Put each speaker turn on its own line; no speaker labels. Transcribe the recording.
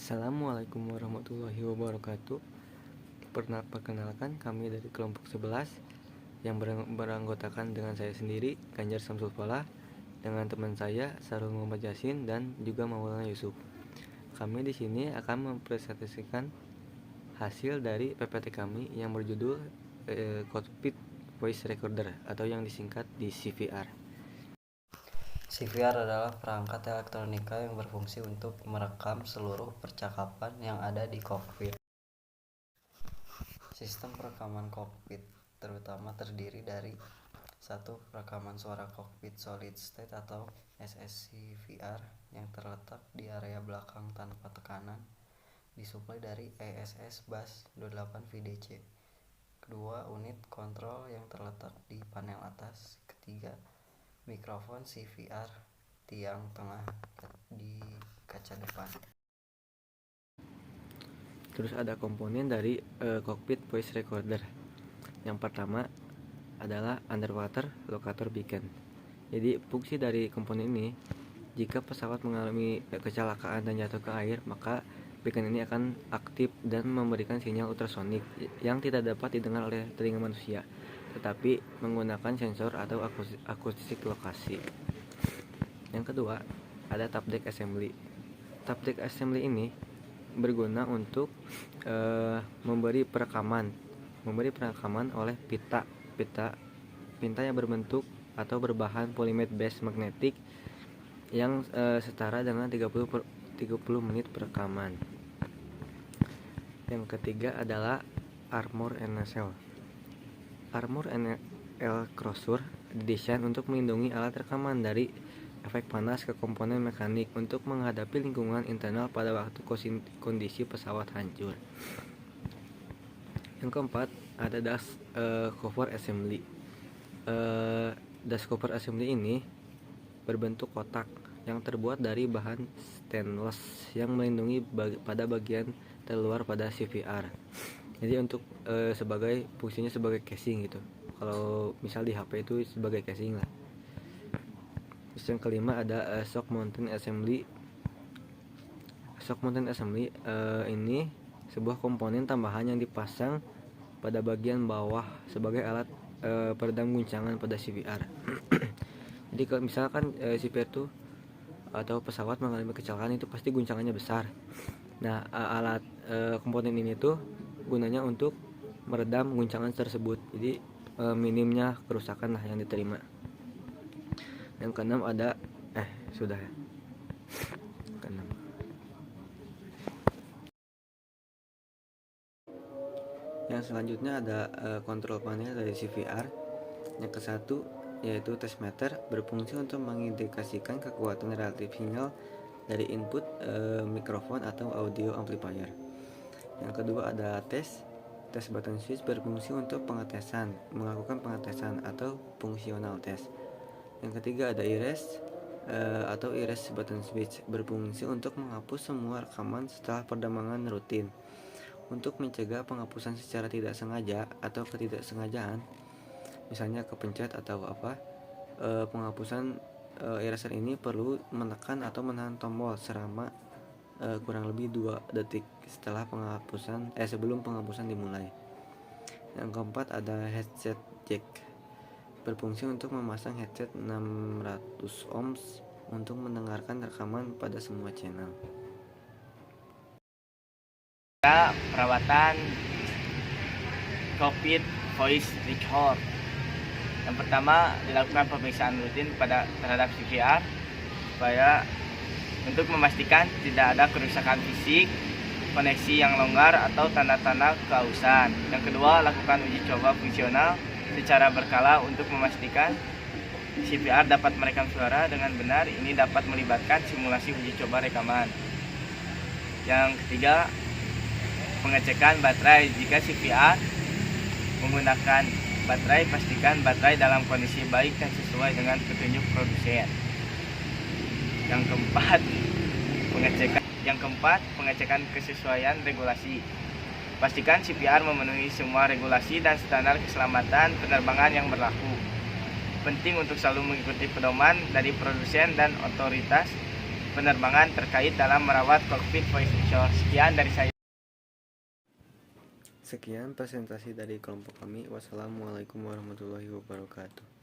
Assalamualaikum warahmatullahi wabarakatuh. Perkenalkan, kami dari kelompok 11 yang beranggotakan dengan saya sendiri, Ganjar Samsul Falah, dengan teman saya Sarul Muhammad Yasin dan juga Maulana Yusuf. Kami di sini akan mempresentasikan hasil dari PPT kami yang berjudul Cockpit Voice Recorder atau yang disingkat di CVR.
CVR adalah perangkat elektronika yang berfungsi untuk merekam seluruh percakapan yang ada di kokpit. Sistem perekaman kokpit terutama terdiri dari satu, rekaman suara kokpit solid state atau SSCVR yang terletak di area belakang tanpa tekanan, disuplai dari ESS bus 28 VDC. Kedua, unit kontrol yang terletak di panel atas. Ketiga, mikrofon CVR tiang tengah di kaca depan.
Terus ada komponen dari cockpit voice recorder. Yang pertama adalah underwater locator beacon. Jadi fungsi dari komponen ini, jika pesawat mengalami kecelakaan dan jatuh ke air, maka beacon ini akan aktif dan memberikan sinyal ultrasonik yang tidak dapat didengar oleh telinga manusia, tetapi menggunakan sensor atau akustik lokasi. Yang kedua, ada tape deck assembly. Tape deck assembly ini berguna untuk memberi perekaman oleh pita yang berbentuk atau berbahan polymer base magnetic yang setara dengan 30 menit perekaman. Yang ketiga adalah armor and nacelle. Armor and nacelle closure didesain untuk melindungi alat rekaman dari efek panas ke komponen mekanik untuk menghadapi lingkungan internal pada waktu kondisi pesawat hancur. Yang keempat ada dust cover assembly. Dust cover assembly ini berbentuk kotak yang terbuat dari bahan stainless yang melindungi pada bagian terluar pada CVR. Jadi untuk fungsinya sebagai casing gitu. Kalau misal di HP itu sebagai casing lah. Terus yang kelima ada shock mountain assembly. Shock mountain assembly ini sebuah komponen tambahan yang dipasang pada bagian bawah sebagai alat peredam guncangan pada CVR. Jadi kalau misalkan CVR itu atau pesawat mengalami kecelakaan itu pasti guncangannya besar. Nah, alat komponen ini tuh gunanya untuk meredam guncangan tersebut. Jadi minimnya kerusakan lah yang diterima. Yang keenam ada sudah ya. Keenam. Yang selanjutnya ada kontrol panel dari CVR. Yang kesatu yaitu test meter, berfungsi untuk mengindikasikan kekuatan relatif sinyal dari input mikrofon atau audio amplifier. Yang kedua ada test button switch, berfungsi untuk melakukan pengetesan atau fungsional test. Yang ketiga ada erase button switch, berfungsi untuk menghapus semua rekaman setelah perdamangan rutin. Untuk mencegah penghapusan secara tidak sengaja atau ketidaksengajaan, misalnya kepencet atau penghapusan eraser ini perlu menekan atau menahan tombol selama kurang lebih 2 detik sebelum penghapusan dimulai. Yang keempat ada headset jack, berfungsi untuk memasang headset 600 ohms untuk mendengarkan rekaman pada semua channel.
Perawatan cockpit voice recorder. Yang pertama, dilakukan pemeriksaan rutin terhadap CVR supaya untuk memastikan tidak ada kerusakan fisik, koneksi yang longgar atau tanda-tanda kehausan. Yang kedua, lakukan uji coba fungsional secara berkala untuk memastikan CVR dapat merekam suara dengan benar. Ini dapat melibatkan simulasi uji coba rekaman. Yang ketiga, pengecekan baterai. Jika CVR menggunakan baterai, pastikan baterai dalam kondisi baik dan sesuai dengan petunjuk produsen. Yang keempat, pengecekan kesesuaian regulasi. Pastikan CVR memenuhi semua regulasi dan standar keselamatan penerbangan yang berlaku. Penting untuk selalu mengikuti pedoman dari produsen dan otoritas penerbangan terkait dalam merawat kokpit voice control. Sekian dari saya.
Sekian presentasi dari kelompok kami. Wassalamualaikum warahmatullahi wabarakatuh.